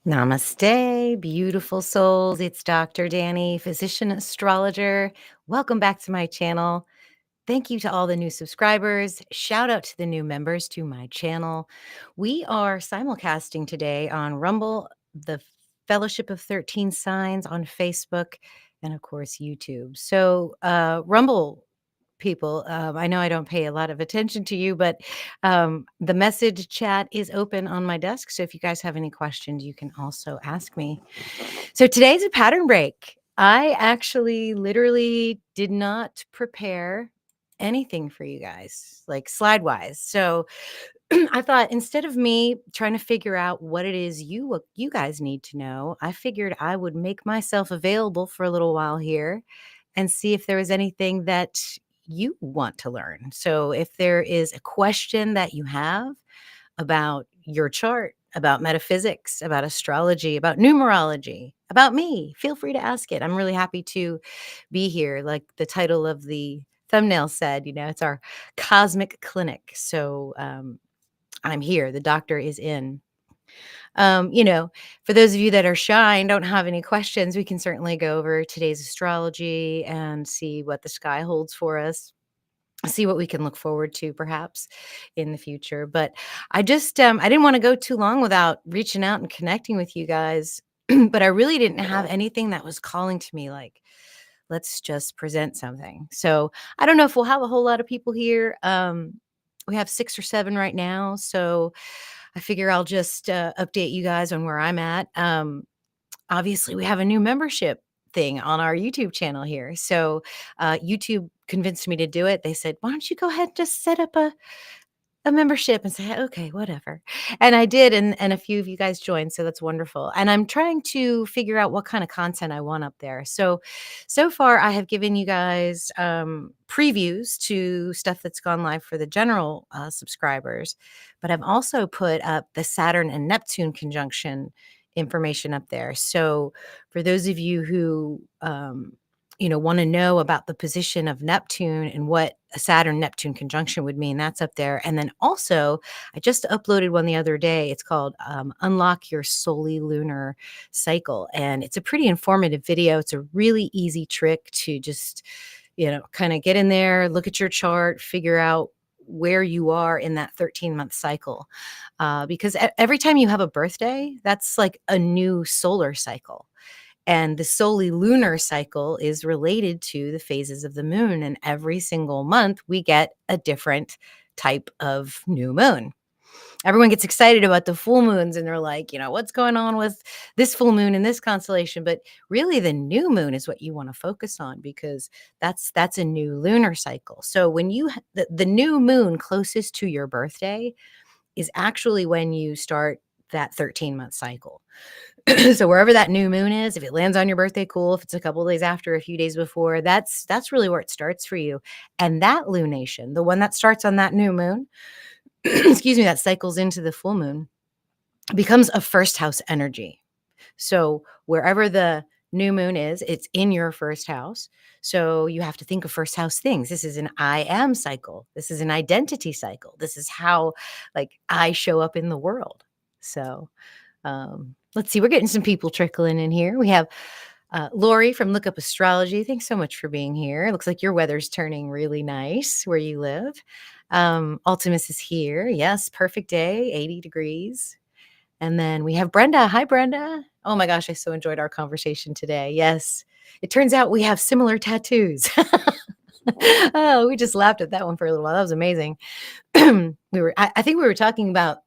Namaste, beautiful souls. It's Dr. Danny, Physician Astrologer. Welcome back to my channel. Thank you to all the new subscribers. Shout out to the new members to my channel. We are simulcasting today on Rumble, the Fellowship of 13 Signs on Facebook, and of course, YouTube. So, Rumble people, I know I don't pay a lot of attention to you, but the message chat is open on my desk. So if you guys have any questions, you can also ask me. So today's a pattern break. I actually literally did not prepare anything for you guys, like slide wise. So I thought instead of me trying to figure out what it is you guys need to know, I figured I would make myself available for a little while here and see if there was anything that you want to learn. So if there is a question that you have about your chart, about metaphysics, about astrology, about numerology, about me, feel free to ask it. I'm really happy to be here. Like the title of the thumbnail said, it's our cosmic clinic. So I'm here. The doctor is in. For those of you that are shy and don't have any questions, we can certainly go over today's astrology and see what the sky holds for us, see what we can look forward to perhaps in the future. But I just, I didn't want to go too long without reaching out and connecting with you guys. But I really didn't have anything that was calling to me like, let's just present something. So I don't know if we'll have a whole lot of people here. We have 6 or 7 right now. So I figure I'll just update you guys on where I'm at. Obviously, we have a new membership thing on our YouTube channel here. So YouTube convinced me to do it. They said, why don't you go ahead and just set up a membership and say, okay, whatever. And I did. And a few of you guys joined. So that's wonderful. And I'm trying to figure out what kind of content I want up there. So far I have given you guys previews to stuff that's gone live for the general subscribers, but I've also put up the Saturn and Neptune conjunction information up there. So for those of you who, want to know about the position of Neptune and what a Saturn-Neptune conjunction would mean, that's up there. And then also, I just uploaded one the other day. It's called Unlock Your Solely Lunar Cycle. And it's a pretty informative video. It's a really easy trick to just, kind of get in there, look at your chart, figure out where you are in that 13-month cycle. Because every time you have a birthday, that's like a new solar cycle. And the solely lunar cycle is related to the phases of the moon. And every single month, we get a different type of new moon. Everyone gets excited about the full moons and they're like, what's going on with this full moon in this constellation? But really, the new moon is what you want to focus on because that's a new lunar cycle. So when the new moon closest to your birthday is actually when you start that 13-month cycle. So wherever that new moon is, if it lands on your birthday, cool. If it's a couple of days after, a few days before, that's really where it starts for you. And that lunation, the one that starts on that new moon, excuse me, that cycles into the full moon, becomes a first house energy. So wherever the new moon is, it's in your first house. So you have to think of first house things. This is an I am cycle. This is an identity cycle. This is how I show up in the world. So let's see, we're getting some people trickling in here. We have Lori from Look Up Astrology. Thanks so much for being here. It looks like your weather's turning really nice where you live. Ultimus is here. Yes, perfect day, 80 degrees. And then we have Brenda. Hi, Brenda. Oh my gosh, I so enjoyed our conversation today. Yes, it turns out we have similar tattoos. Oh, we just laughed at that one for a little while. That was amazing. I think we were talking about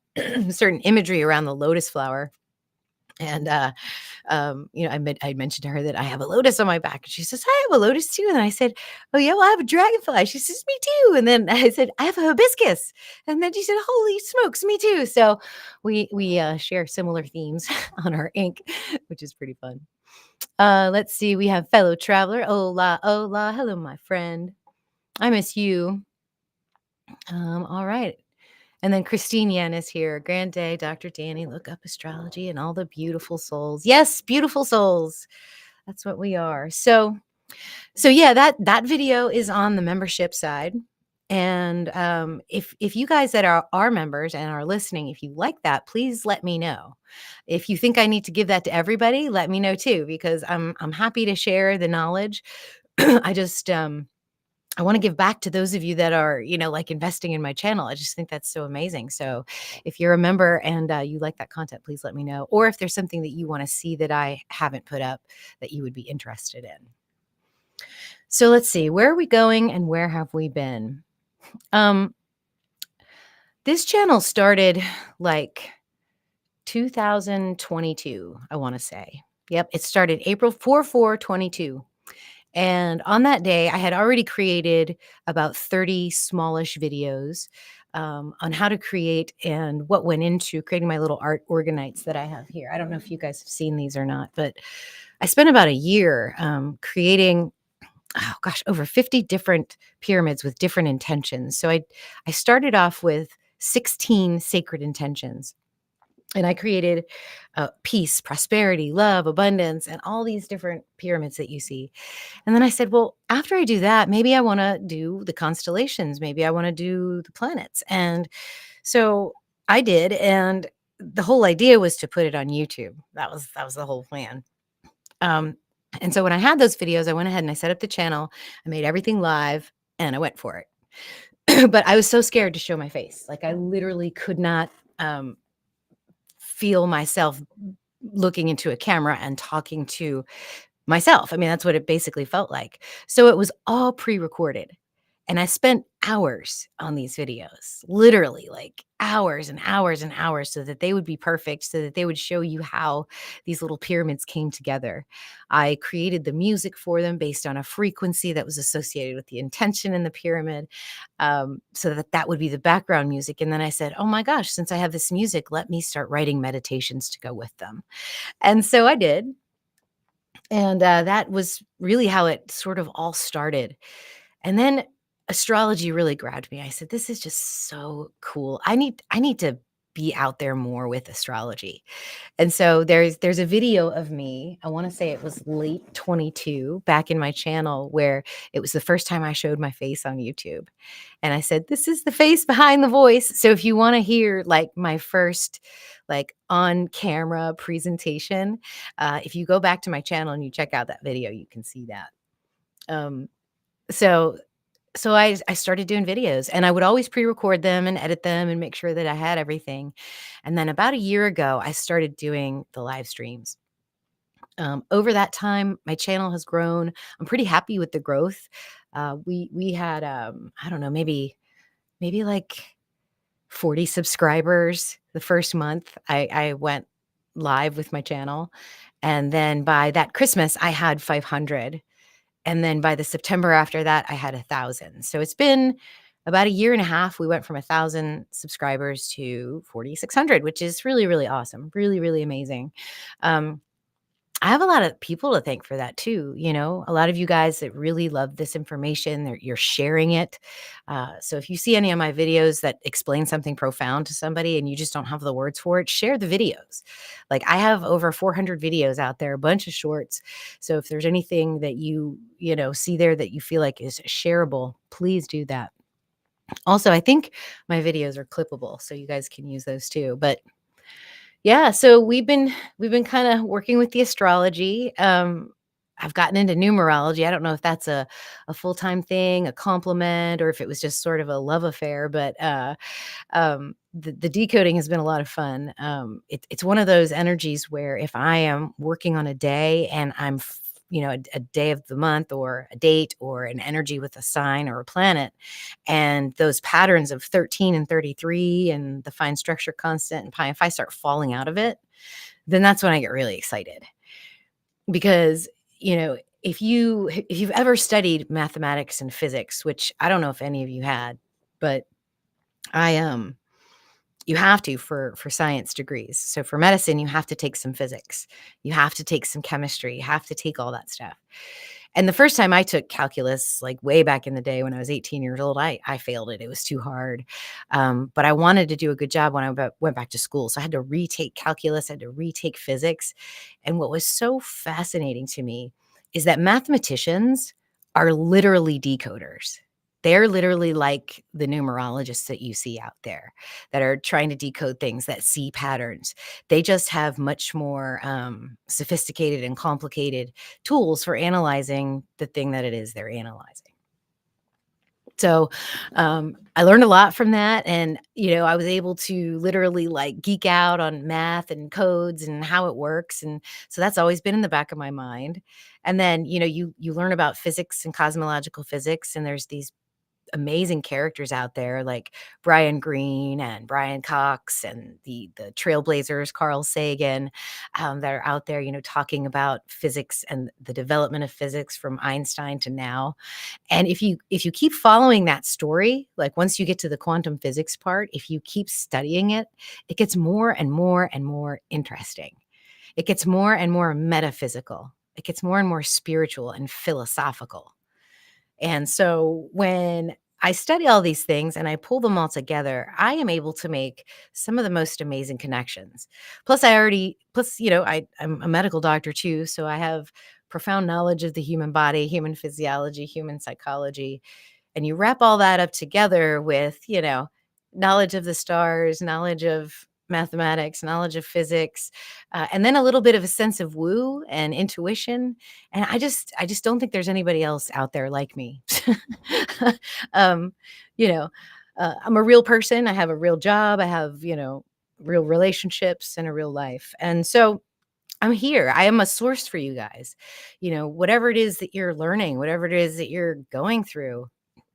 certain imagery around the lotus flower. And, I mentioned to her that I have a lotus on my back. And she says, I have a lotus too. And I said, oh, yeah, well, I have a dragonfly. She says, me too. And then I said, I have a hibiscus. And then she said, holy smokes, me too. So we share similar themes on our ink, which is pretty fun. Let's see. We have fellow traveler. Hola, hola. Hello, my friend. I miss you. All right. And then Christine Yen is here. Grand day, Dr. Danny. Look up astrology and all the beautiful souls. Yes, beautiful souls. That's what we are. So yeah, that video is on the membership side. And if you guys that are members and are listening, if you like that, please let me know. If you think I need to give that to everybody, let me know too, because I'm happy to share the knowledge. I just I want to give back to those of you that are, like investing in my channel. I just think that's so amazing. So if you're a member and you like that content, please let me know. Or if there's something that you want to see that I haven't put up that you would be interested in. So let's see, where are we going and where have we been? This channel started like 2022, I want to say. Yep, it started April 4/4/22. And on that day, I had already created about 30 smallish videos on how to create and what went into creating my little art organites that I have here. I don't know if you guys have seen these or not, but I spent about a year creating, oh gosh, over 50 different pyramids with different intentions. So I started off with 16 sacred intentions. And I created peace, prosperity, love, abundance, and all these different pyramids that you see. And then I said, well, after I do that, maybe I want to do the constellations. Maybe I want to do the planets. And so I did. And the whole idea was to put it on YouTube. That was the whole plan. Um, and so when I had those videos, I went ahead and I set up the channel. I made everything live and I went for it. But I was so scared to show my face. Like I literally could not feel myself looking into a camera and talking to myself. I mean, that's what it basically felt like. So it was all pre-recorded. And I spent hours on these videos, literally like hours and hours and hours so that they would be perfect, so that they would show you how these little pyramids came together. I created the music for them based on a frequency that was associated with the intention in the pyramid, so that that would be the background music. And then I said, oh my gosh, since I have this music, let me start writing meditations to go with them. And so I did. And that was really how it sort of all started. And then astrology really grabbed me. I said, "This is just so cool. I need to be out there more with astrology." And so there's a video of me. I want to say it was late 22 back in my channel where it was the first time I showed my face on YouTube. And I said, "This is the face behind the voice." So if you want to hear like my first like on camera presentation, if you go back to my channel and you check out that video, you can see that. Um, so so I started doing videos and I would always pre-record them and edit them and make sure that I had everything. And then about a year ago, I started doing the live streams. Over that time, my channel has grown. I'm pretty happy with the growth. We had I don't know, maybe like 40 subscribers the first month I went live with my channel. And then by that Christmas, I had 500. And then by the September after that, I had 1,000. So it's been about a year and a half. We went from 1,000 subscribers to 4,600, which is really, really awesome. Really, really amazing. Um, I have a lot of people to thank for that too. A lot of you guys that really love this information, you're sharing it. So if you see any of my videos that explain something profound to somebody and you just don't have the words for it, share the videos. Like I have over 400 videos out there, a bunch of shorts. So if there's anything that you see there that you feel like is shareable, please do that. Also, I think my videos are clippable, so you guys can use those too. But yeah, so we've been kinda working with the astrology. I've gotten into numerology. I don't know if that's a full-time thing, a compliment, or if it was just sort of a love affair, but, the decoding has been a lot of fun. It's one of those energies where if I am working on a day and I'm a day of the month or a date or an energy with a sign or a planet, and those patterns of 13 and 33 and the fine structure constant and pi, if I start falling out of it, then that's when I get really excited. Because, if you've ever studied mathematics and physics, which I don't know if any of you had, but I you have to for science degrees. So for medicine, you have to take some physics. You have to take some chemistry. You have to take all that stuff. And the first time I took calculus, like way back in the day when I was 18 years old, I failed it. It was too hard. But I wanted to do a good job when I went back to school. So I had to retake calculus, I had to retake physics. And what was so fascinating to me is that mathematicians are literally decoders. They're literally like the numerologists that you see out there that are trying to decode things, that see patterns. They just have much more sophisticated and complicated tools for analyzing the thing that it is they're analyzing. So I learned a lot from that. And, I was able to literally like geek out on math and codes and how it works. And so that's always been in the back of my mind. And then, you learn about physics and cosmological physics, and there's these amazing characters out there like Brian Greene and Brian Cox and the trailblazers, Carl Sagan, that are out there, talking about physics and the development of physics from Einstein to now. And if you keep following that story, like once you get to the quantum physics part, if you keep studying it, it gets more and more and more interesting. It gets more and more metaphysical. It gets more and more spiritual and philosophical. And so when I study all these things and I pull them all together, I am able to make some of the most amazing connections. Plus, I'm a medical doctor too. So I have profound knowledge of the human body, human physiology, human psychology. And you wrap all that up together with, knowledge of the stars, knowledge of mathematics, knowledge of physics, and then a little bit of a sense of woo and intuition. And I just don't think there's anybody else out there like me. um, you know, I'm a real person. I have a real job. I have, real relationships and a real life. And so I'm here. I am a source for you guys. Whatever it is that you're learning, whatever it is that you're going through,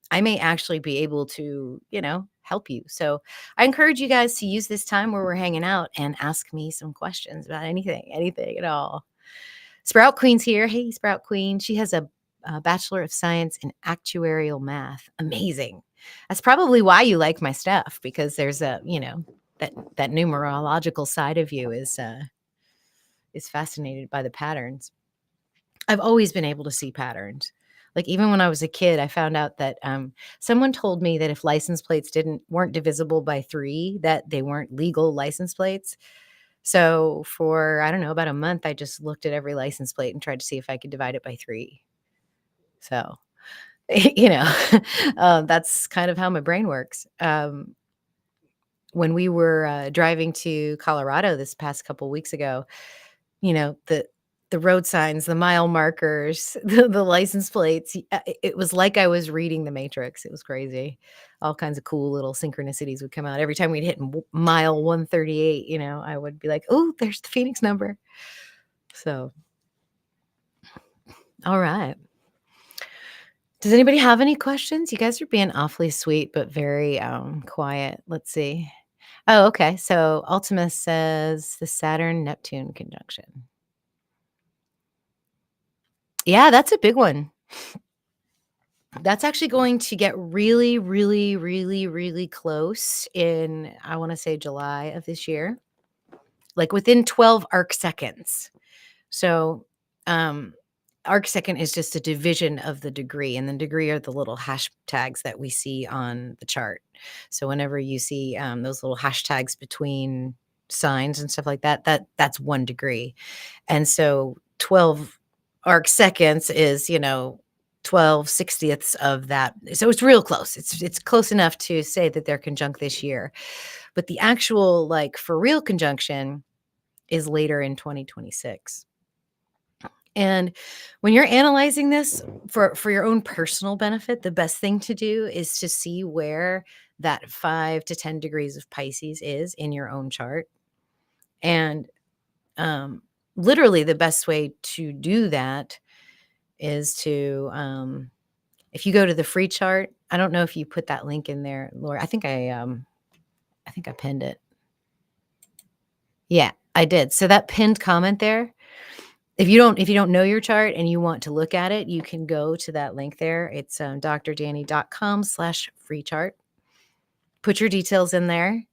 I may actually be able to, help you. So I encourage you guys to use this time where we're hanging out and ask me some questions about anything at all. Sprout Queen's here. Hey, Sprout Queen. She has a Bachelor of Science in Actuarial Math. Amazing. That's probably why you like my stuff, because there's that numerological side of you is fascinated by the patterns. I've always been able to see patterns. Like even when I was a kid, I found out that someone told me that if license plates weren't divisible by 3, that they weren't legal license plates. So for, I don't know, about a month, I just looked at every license plate and tried to see if I could divide it by 3. So, you know, that's kind of how my brain works. When we were driving to Colorado this past couple weeks ago, the road signs, the mile markers, the license plates, it was like I was reading The Matrix. It was crazy. All kinds of cool little synchronicities would come out. Every time we'd hit mile 138, I would be like, "Oh, there's the Phoenix number." So, all right. Does anybody have any questions? You guys are being awfully sweet, but very quiet. Let's see. Oh, okay. So Ultima says the Saturn-Neptune conjunction. Yeah, that's a big one. That's actually going to get really, really, really, really close in, I want to say, July of this year, like within 12 arc seconds. So, arc second is just a division of the degree, and the degree are the little hashtags that we see on the chart. So, whenever you see those little hashtags between signs and stuff like that, that's 1 degree. And so 12 arc seconds is, 12/60ths of that. So it's real close. It's close enough to say that they're conjunct this year. But the actual, like, for real conjunction is later in 2026. And when you're analyzing this for your own personal benefit, the best thing to do is to see where that 5 to 10 degrees of Pisces is in your own chart. And literally the best way to do that is to, if you go to the free chart, I don't know if you put that link in there, Laura. I think I pinned it. Yeah, I did. So that pinned comment there, if you don't know your chart and you want to look at it, you can go to that link there. It's drdanny.com/free chart. Put your details in there.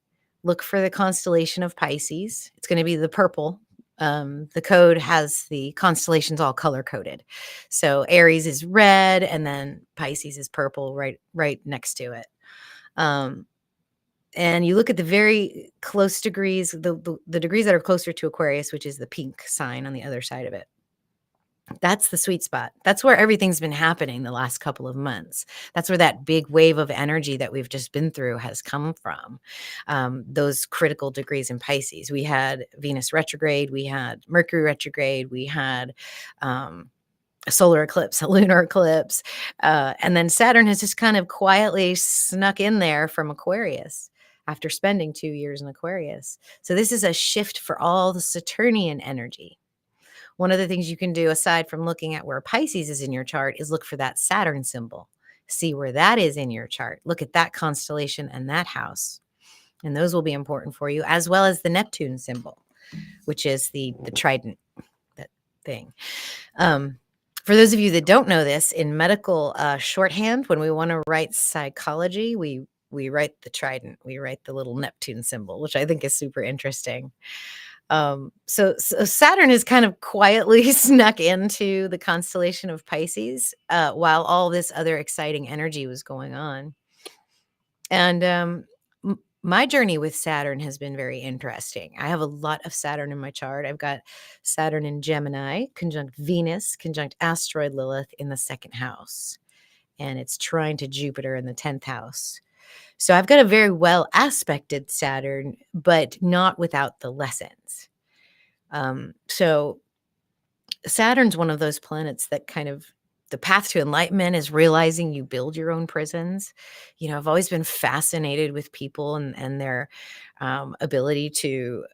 Look for the constellation of Pisces. It's going to be the purple. The code has the constellations all color coded. So Aries is red, and then Pisces is purple, right next to it. And you look at the very close degrees, the degrees that are closer to Aquarius, which is the pink sign on the other side of it. That's the sweet spot. That's where everything's been happening the last couple of months. That's where that big wave of energy that we've just been through has come from. Those critical degrees in Pisces. We had Venus retrograde, we had Mercury retrograde, we had a solar eclipse, a lunar eclipse, and then Saturn has just kind of quietly snuck in there from Aquarius after spending 2 years in Aquarius. So this is a shift for all the Saturnian energy. One of the things you can do, aside from looking at where Pisces is in your chart, is look for that Saturn symbol. See where that is in your chart. Look at that constellation and that house. And those will be important for you, as well as the Neptune symbol, which is the trident, that thing. For those of you that don't know this, in medical shorthand, when we want to write psychology, we write the trident. We write the little Neptune symbol, which I think is super interesting. So Saturn has kind of quietly snuck into the constellation of Pisces while all this other exciting energy was going on. And my journey with Saturn has been very interesting. I have a lot of Saturn in my chart. I've got Saturn in Gemini, conjunct Venus, conjunct asteroid Lilith in the 2nd house. And it's trine to Jupiter in the 10th house. So I've got a very well aspected Saturn, but not without the lessons. So Saturn's one of those planets that kind of, the path to enlightenment is realizing you build your own prisons. You know, I've always been fascinated with people and their ability to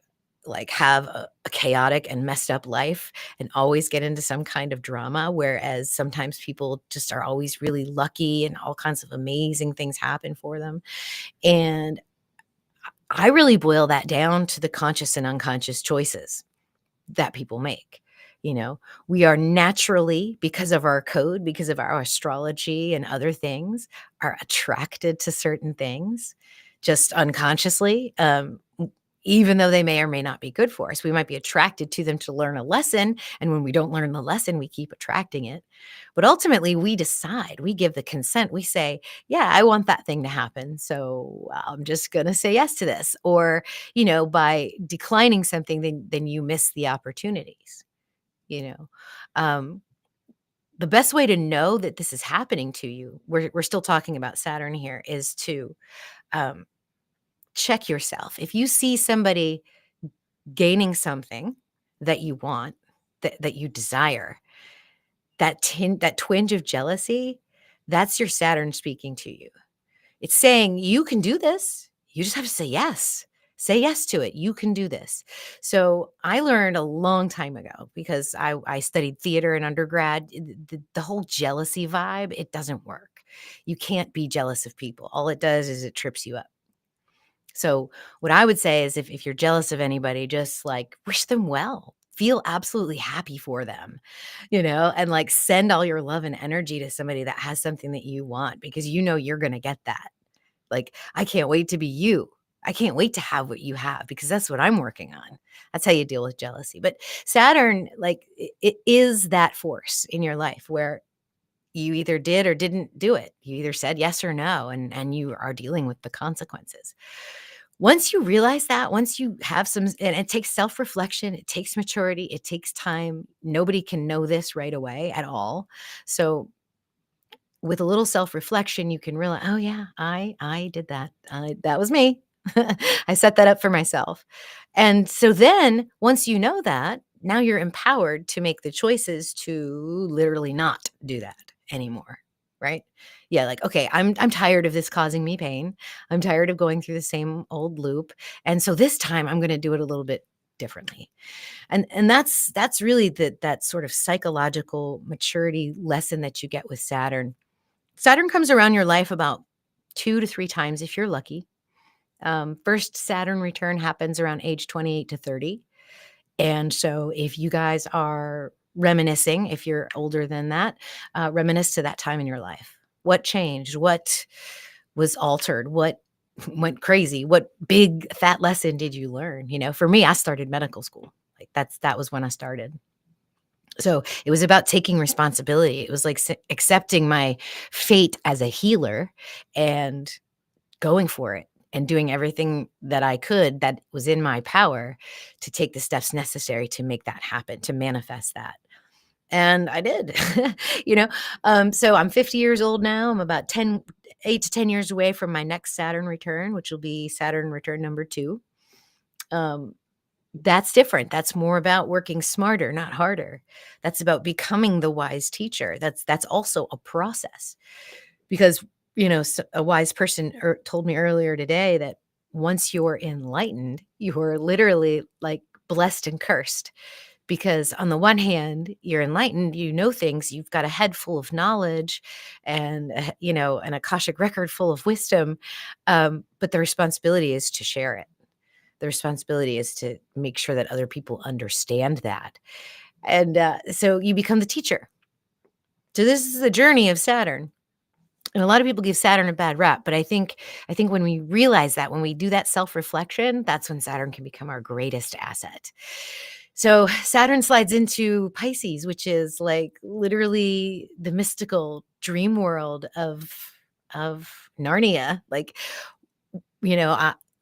like have a chaotic and messed up life and always get into some kind of drama, whereas sometimes people just are always really lucky and all kinds of amazing things happen for them. And I really boil that down to the conscious and unconscious choices that people make. You know, we are naturally, because of our code, because of our astrology and other things, are attracted to certain things just unconsciously. Even though they may or may not be good for us, we might be attracted to them to learn a lesson. And when we don't learn the lesson, we keep attracting it. But ultimately, we decide, we give the consent. We say, yeah, I want that thing to happen. So I'm just going to say yes to this. Or, you know, by declining something, then you miss the opportunities, you know. The best way to know that this is happening to you, we're still talking about Saturn here, is to check yourself. If you see somebody gaining something that you want, that you desire, that twinge of jealousy, that's your Saturn speaking to you. It's saying you can do this. You just have to say yes. Say yes to it. You can do this. So I learned a long time ago, because I studied theater in undergrad, the whole jealousy vibe, it doesn't work. You can't be jealous of people. All it does is it trips you up. So what I would say is, if you're jealous of anybody, just like wish them well. Feel absolutely happy for them, you know, and like send all your love and energy to somebody that has something that you want, because you know you're going to get that. Like, I can't wait to be you. I can't wait to have what you have, because that's what I'm working on. That's how you deal with jealousy. But Saturn, like, it is that force in your life where you either did or didn't do it. You either said yes or no, and you are dealing with the consequences. Once you realize that, once you have some, and it takes self-reflection, it takes maturity, it takes time. Nobody can know this right away at all. So with a little self-reflection, you can realize, oh yeah, I did that. That was me. I set that up for myself. And so then once you know that, now you're empowered to make the choices to literally not do that anymore. Right? Yeah, like, okay, I'm tired of this causing me pain. I'm tired of going through the same old loop. And so this time I'm going to do it a little bit differently. And that's really that sort of psychological maturity lesson that you get with Saturn. Saturn comes around your life about 2 to 3 times if you're lucky. First Saturn return happens around age 28 to 30. And so if you guys are reminiscing, if you're older than that, reminisce to that time in your life. What changed? What was altered? What went crazy? What big fat lesson did you learn? For me, I started medical school. Like that was when I started. So it was about taking responsibility. It was like accepting my fate as a healer and going for it and doing everything that I could that was in my power to take the steps necessary to make that happen, to manifest that. And I did, you know. So I'm 50 years old now. I'm about 8 to 10 years away from my next Saturn return, which will be Saturn return number 2. Um, that's different. That's more about working smarter, not harder. That's about becoming the wise teacher. That's also a process. Because, a wise person told me earlier today that once you're enlightened, you are literally like blessed and cursed. Because on the one hand, you're enlightened, you know things, you've got a head full of knowledge and, an Akashic record full of wisdom. But the responsibility is to share it. The responsibility is to make sure that other people understand that. And so you become the teacher. So this is the journey of Saturn. And a lot of people give Saturn a bad rap, but I think when we realize that, when we do that self-reflection, that's when Saturn can become our greatest asset. So Saturn slides into Pisces, which is like literally the mystical dream world of Narnia. Like,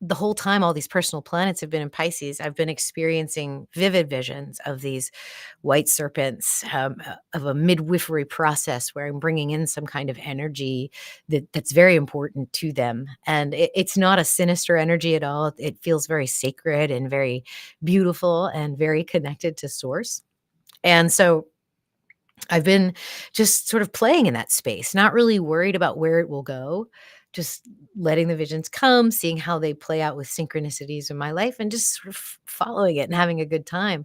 the whole time all these personal planets have been in Pisces, I've been experiencing vivid visions of these white serpents, of a midwifery process where I'm bringing in some kind of energy that's very important to them. And it's not a sinister energy at all. It feels very sacred and very beautiful and very connected to source. And so I've been just sort of playing in that space, not really worried about where it will go, just letting the visions come, seeing how they play out with synchronicities in my life, and just sort of following it and having a good time.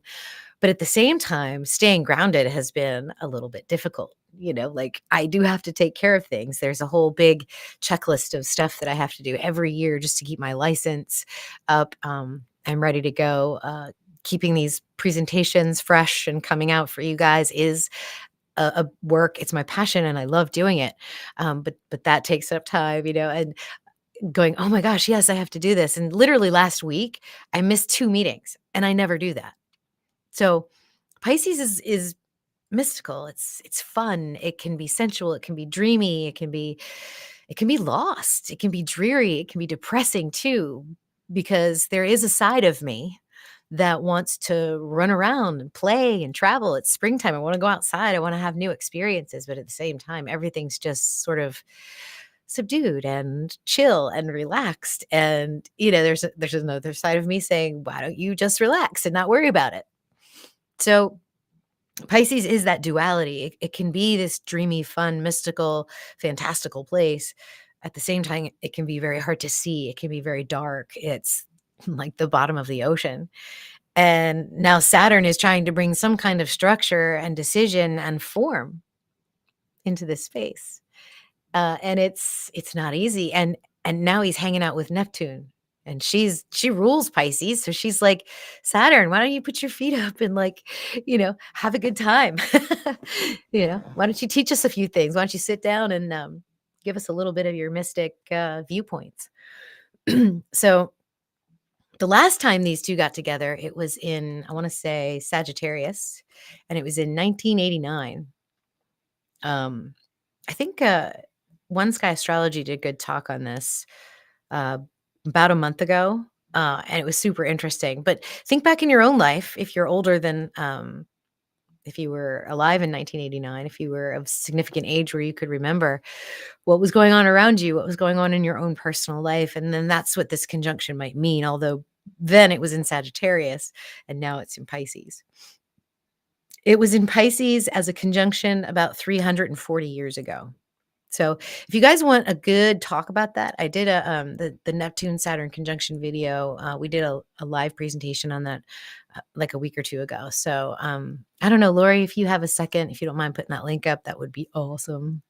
But at the same time, staying grounded has been a little bit difficult. Like I do have to take care of things. There's a whole big checklist of stuff that I have to do every year just to keep my license up. I'm ready to go. Keeping these presentations fresh and coming out for you guys is a work. It's my passion and I love doing it. But that takes up time, and going, oh my gosh, yes, I have to do this. And literally last week, I missed 2 meetings and I never do that. So Pisces is mystical. It's fun. It can be sensual. It can be dreamy. It can be lost. It can be dreary. It can be depressing too, because there is a side of me that wants to run around and play and travel. It's springtime. I want to go outside. I want to have new experiences. But at the same time, everything's just sort of subdued and chill and relaxed. And, there's another side of me saying, why don't you just relax and not worry about it? So Pisces is that duality. It can be this dreamy, fun, mystical, fantastical place. At the same time, it can be very hard to see. It can be very dark. It's like the bottom of the ocean. And now Saturn is trying to bring some kind of structure and decision and form into this space. And it's not easy. And now he's hanging out with Neptune. And she rules Pisces. So she's like, Saturn, why don't you put your feet up and have a good time? Why don't you teach us a few things? Why don't you sit down and give us a little bit of your mystic viewpoints? So the last time these two got together, it was in, I want to say Sagittarius, and it was in 1989. I think One Sky Astrology did a good talk on this uh, about a month ago, and it was super interesting. But think back in your own life, if you're older than, if you were alive in 1989, if you were of significant age where you could remember what was going on around you, what was going on in your own personal life. And then that's what this conjunction might mean, although then it was in Sagittarius and now it's in Pisces. It was in Pisces as a conjunction about 340 years ago. So if you guys want a good talk about that, I did the Neptune Saturn conjunction video. We did a live presentation on that like a week or two ago. So I don't know, Lori, if you have a second, if you don't mind putting that link up, that would be awesome.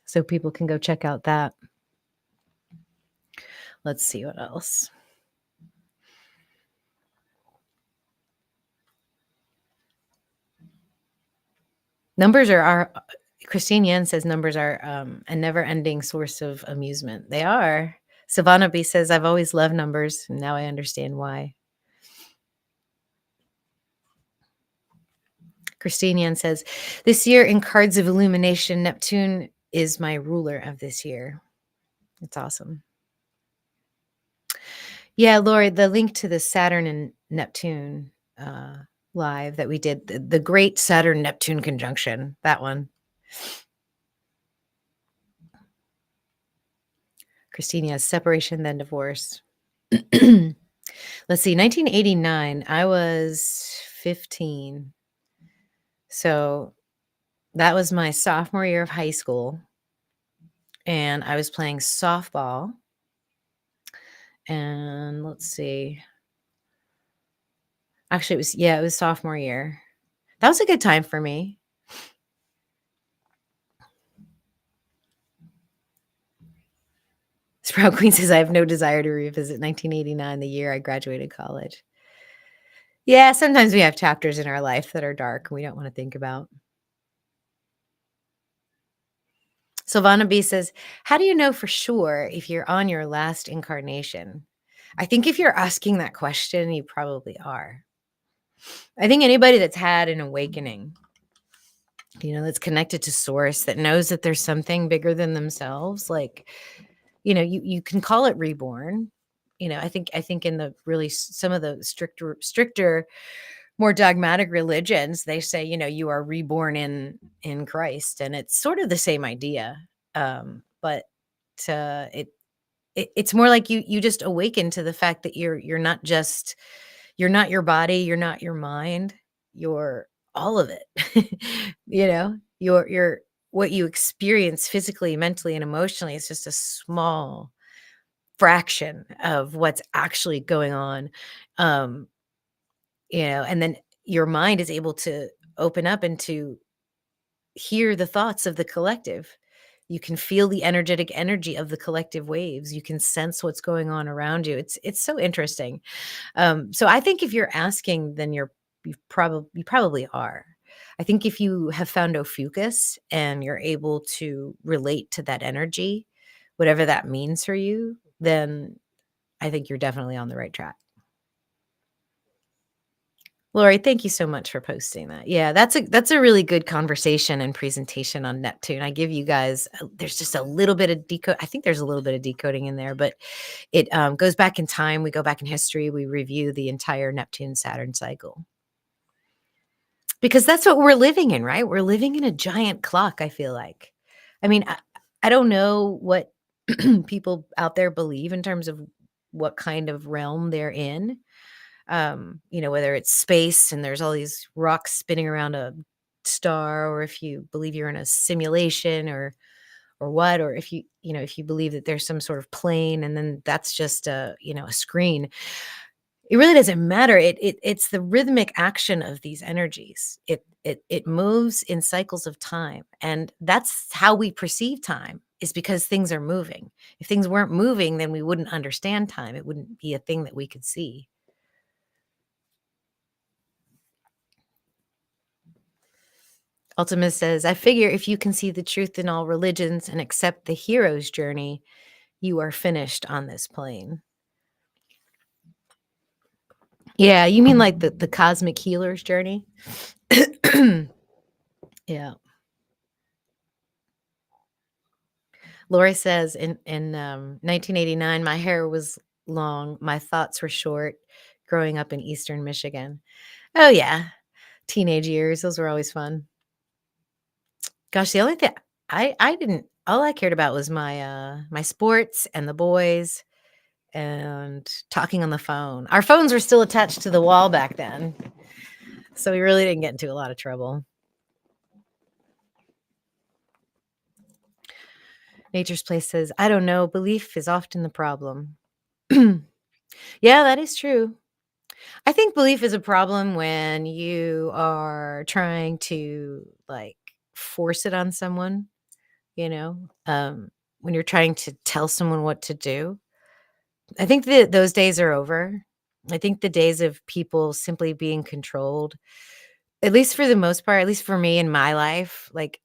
So people can go check out that. Let's see what else. Numbers are Christine Yen says numbers are a never-ending source of amusement. They are. Savannah B says, I've always loved numbers, and now I understand why. Christine Yen says, this year in Cards of Illumination, Neptune is my ruler of this year. It's awesome. Yeah, Lori, the link to the Saturn and Neptune live that we did, the great Saturn-Neptune conjunction, that one. Christine, yes, separation, then divorce. Let's see, 1989, I was 15. So that was my sophomore year of high school. And I was playing softball. And let's see. Actually, it was sophomore year. That was a good time for me. Sprout Queen says, I have no desire to revisit 1989, the year I graduated college. Yeah, sometimes we have chapters in our life that are dark and we don't want to think about. Sylvana B says, how do you know for sure if you're on your last incarnation? I think if you're asking that question, you probably are. I think anybody that's had an awakening, that's connected to source, that knows that there's something bigger than themselves, like, you can call it reborn. I think in the really some of the stricter, more dogmatic religions, they say, you are reborn in Christ, and it's sort of the same idea. But it's more like you just awaken to the fact that you're not your body, you're not your mind, you're all of it. You're what you experience physically, mentally, and emotionally is just a small fraction of what's actually going on. And then your mind is able to open up and to hear the thoughts of the collective. You can feel the energetic energy of the collective waves. You can sense what's going on around you. It's so interesting. So I think if you're asking, then you probably are. I think if you have found Ophiuchus and you're able to relate to that energy, whatever that means for you, then I think you're definitely on the right track. Lori, thank you so much for posting that. Yeah, that's a really good conversation and presentation on Neptune. I give you guys, there's just a little bit of decode. I think there's a little bit of decoding in there, but it goes back in time. We go back in history. We review the entire Neptune Saturn cycle. Because that's what we're living in, right? We're living in a giant clock, I feel like. I mean, I don't know what people out there believe in terms of what kind of realm they're in. Whether it's space and there's all these rocks spinning around a star, or if you believe you're in a simulation or what, or if if you believe that there's some sort of plane and then that's just a screen. It really doesn't matter. It's the rhythmic action of these energies. It moves in cycles of time, and that's how we perceive time, is because things are moving. If things weren't moving, then we wouldn't understand time. It wouldn't be a thing that we could see. Ultima says, I figure if you can see the truth in all religions and accept the hero's journey, you are finished on this plane. Yeah, you mean like the cosmic healer's journey? Yeah. Lori says, in 1989, my hair was long, my thoughts were short, growing up in Eastern Michigan. Oh, yeah. Teenage years, those were always fun. Gosh, the only thing I didn't, all I cared about was my sports and the boys and talking on the phone. Our phones were still attached to the wall back then, so we really didn't get into a lot of trouble. Nature's Place says, "I don't know, belief is often the problem." Yeah, that is true. I think belief is a problem when you are trying to, like, force it on someone, you know? When you're trying to tell someone what to do. I think that those days are over. I think the days of people simply being controlled, at least for the most part, at least for me in my life, like,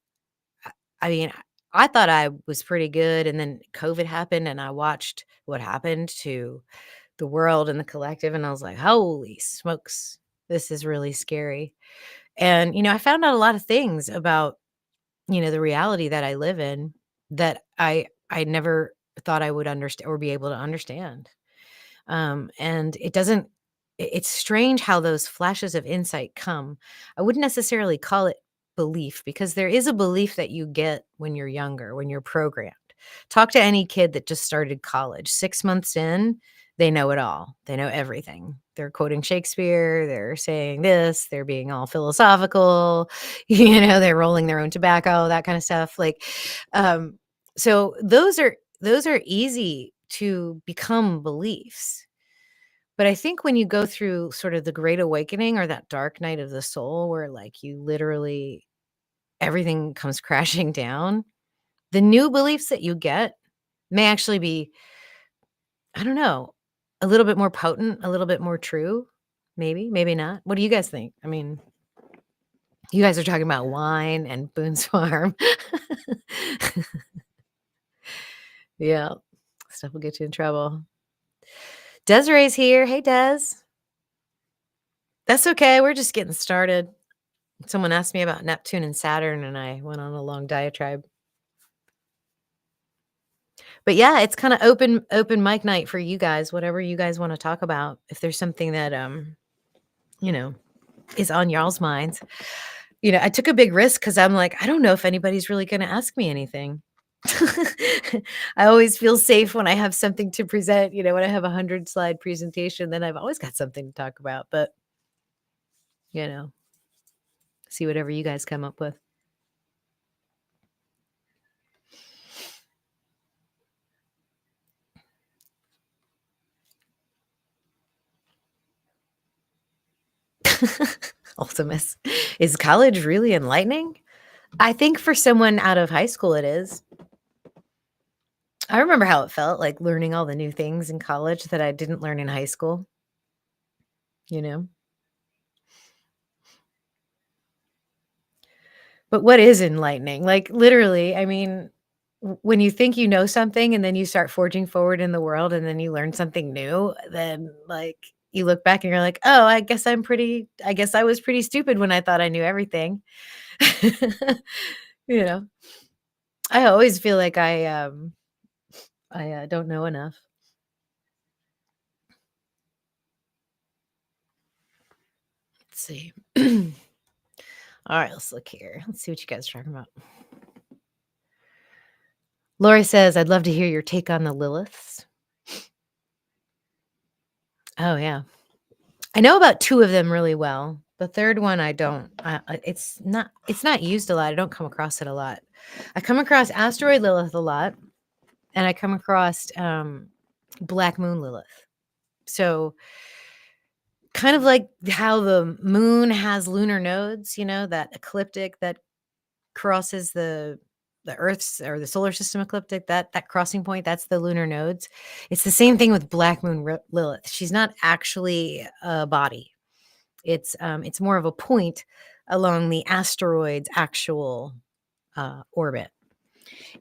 I mean, I thought I was pretty good, and then COVID happened, and I watched what happened to the world and the collective, and I was like, "Holy smokes, this is really scary." And, I found out a lot of things about, the reality that I live in that I never thought I would understand or be able to understand. And it's strange how those flashes of insight come. I wouldn't necessarily call it belief because there is a belief that you get when you're younger, when you're programmed. Talk to any kid that just started college. 6 months in, they know it all. They know everything. They're quoting Shakespeare. They're saying this. They're being all philosophical. They're rolling their own tobacco, that kind of stuff. Um, so those are easy to become beliefs. But I think when you go through sort of the great awakening or that dark night of the soul where like you literally everything comes crashing down, the new beliefs that you get may actually be, I don't know, a little bit more potent, a little bit more true. Maybe, maybe not. What do you guys think? I mean, you guys are talking about wine and Boone's Farm. Yeah. Stuff will get you in trouble. Desiree's here. Hey, Des. That's okay. We're just getting started. Someone asked me about Neptune and Saturn, and I went on a long diatribe. But yeah, it's kinda open mic night for you guys, whatever you guys wanna talk about. If there's something that, you know, is on y'all's minds. I took a big risk because 'cause I'm like, I don't know if anybody's really gonna ask me anything. I always feel safe when I have something to present, when I have a 100-slide presentation, then I've always got something to talk about, but, you know, see whatever you guys come up with. Ultimus. Is college really enlightening? I think for someone out of high school, it is. I remember how it felt, like, learning all the new things in college that I didn't learn in high school, you know? But what is enlightening? Like, literally, I mean, when you think you know something and then you start forging forward in the world and then you learn something new, then, like, you look back and you're like, "Oh, I guess I was pretty stupid when I thought I knew everything." You know? I always feel like I don't know enough. Let's see. Alright, let's look here. Let's see what you guys are talking about. Lori says, "I'd love to hear your take on the Liliths." Oh, yeah. I know about 2 of them really well. The 3rd one, I don't. It's not used a lot. I don't come across it a lot. I come across Asteroid Lilith a lot, and I come across, Black Moon Lilith. So, kind of like how the moon has lunar nodes, that ecliptic that crosses the Earth's or the solar system ecliptic, that crossing point, that's the lunar nodes. It's the same thing with Black Moon Lilith. She's not actually a body. It's more of a point along the asteroid's actual orbit.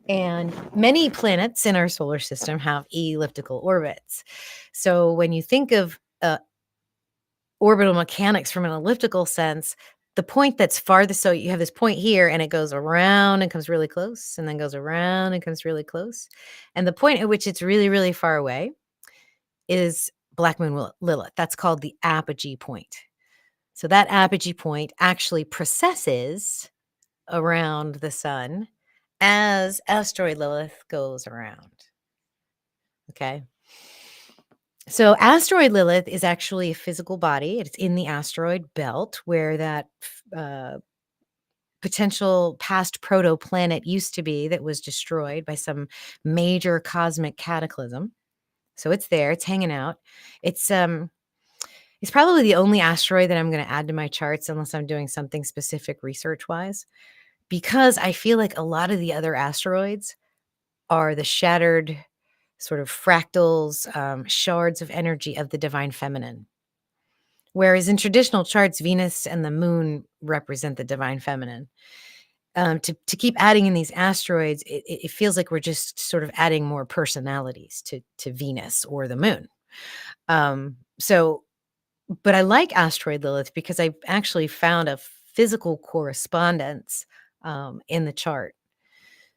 And many planets in our solar system have elliptical orbits. So when you think of orbital mechanics from an elliptical sense, the point that's farthest, so you have this point here and it goes around and comes really close and then goes around and comes really close. And the point at which it's really, really far away is Black Moon Lilith. That's called the apogee point. So that apogee point actually precesses around the sun as asteroid Lilith goes around. Okay. So asteroid Lilith is actually a physical body. It's in the asteroid belt where that potential past protoplanet used to be that was destroyed by some major cosmic cataclysm. So it's there, it's hanging out. It's it's probably the only asteroid that I'm going to add to my charts unless I'm doing something specific research-wise, because I feel like a lot of the other asteroids are the shattered sort of fractals, shards of energy of the divine feminine. Whereas in traditional charts, Venus and the moon represent the divine feminine. To keep adding in these asteroids, it feels like we're just sort of adding more personalities to Venus or the moon. So, but I like asteroid Lilith because I actually found a physical correspondence in the chart.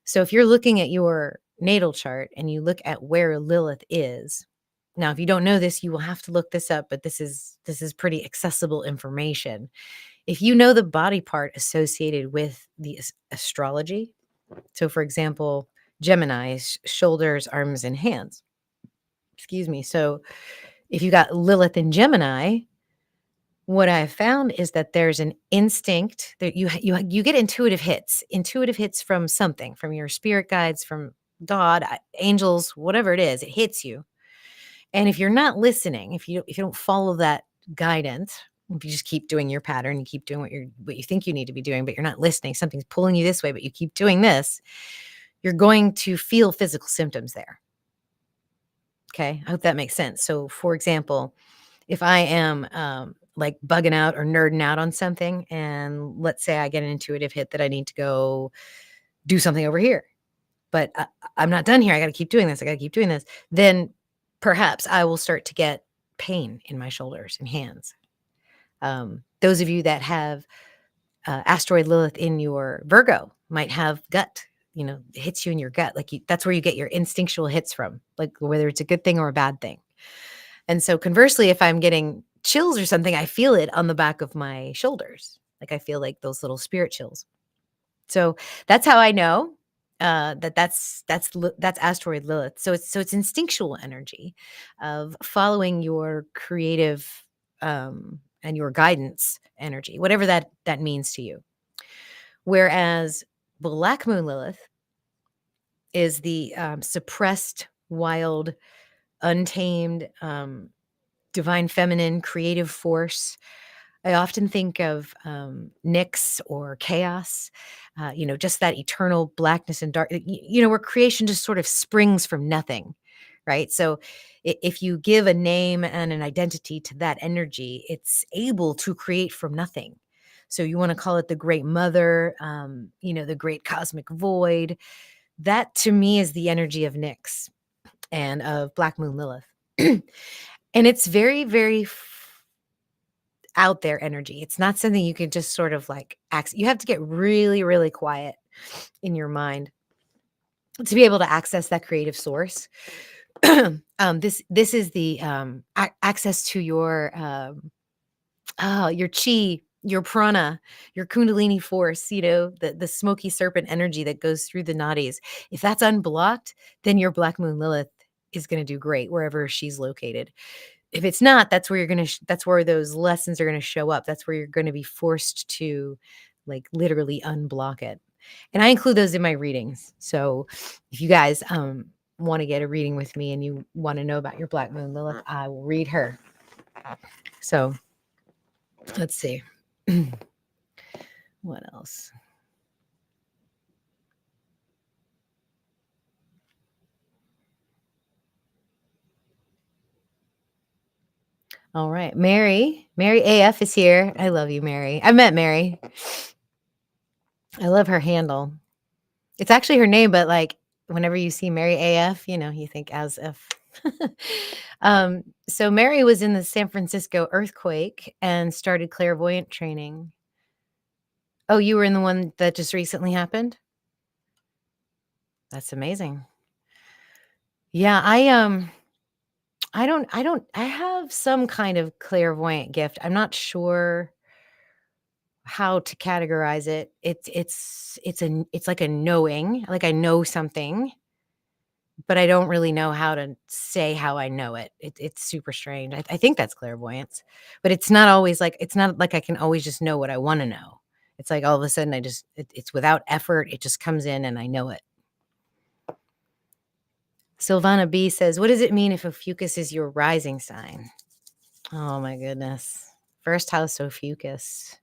So if you're looking at your natal chart and you look at where Lilith is, now if you don't know this, you will have to look this up, but this is pretty accessible information. If you know the body part associated with the astrology, so for example, Gemini's shoulders, arms, and hands. Excuse me. So if you got Lilith in Gemini, what I have found is that there's an instinct that you get intuitive hits from something, from your spirit guides, from God, angels, whatever it is, it hits you. And if you're not listening, if you don't follow that guidance, if you just keep doing your pattern, you keep doing what you think you need to be doing, but you're not listening, something's pulling you this way, but you keep doing this, you're going to feel physical symptoms there. Okay, I hope that makes sense. So, for example, if I am like bugging out or nerding out on something, and let's say I get an intuitive hit that I need to go do something over here, but I'm not done here. I got to keep doing this. I got to keep doing this. Then perhaps I will start to get pain in my shoulders and hands. Those of you that have asteroid Lilith in your Virgo might have gut, it hits you in your gut. Like that's where you get your instinctual hits from, like whether it's a good thing or a bad thing. And so conversely, if I'm getting chills or something, I feel it on the back of my shoulders. Like I feel like those little spirit chills. So that's how I know that's asteroid Lilith. So it's instinctual energy of following your creative and your guidance energy, whatever that means to you. Whereas Black Moon Lilith is the suppressed, wild, untamed, divine feminine creative force. I often think of Nyx or chaos, just that eternal blackness and dark, where creation just sort of springs from nothing, right? So if you give a name and an identity to that energy, it's able to create from nothing. So you want to call it the great mother, the great cosmic void. That to me is the energy of Nyx and of Black Moon Lilith. And it's very, very out there energy. It's not something you can just sort of like you have to get really, really quiet in your mind to be able to access that creative source. This is the access to your chi, your prana, your kundalini force, the smoky serpent energy that goes through the nadis. If that's unblocked, then your Black Moon Lilith is going to do great wherever she's located. If it's not, that's where that's where those lessons are going to show up. That's where you're going to be forced to like literally unblock it. And I include those in my readings. So if you guys want to get a reading with me and you want to know about your Black Moon Lilith, I will read her. So let's see. What else? All right. Mary AF is here. I love you, Mary. I met Mary. I love her handle. It's actually her name, but like whenever you see Mary AF, you think as if. So Mary was in the San Francisco earthquake and started clairvoyant training. Oh, you were in the one that just recently happened? That's amazing. Yeah, I have some kind of clairvoyant gift. I'm not sure how to categorize it. It's like a knowing, like I know something, but I don't really know how to say how I know it. It's super strange. I think that's clairvoyance, but it's not like I can always just know what I want to know. It's like all of a sudden it's without effort. It just comes in and I know it. Silvana B says, what does it mean if Ophiuchus is your rising sign? Oh my goodness. First house Ophiuchus.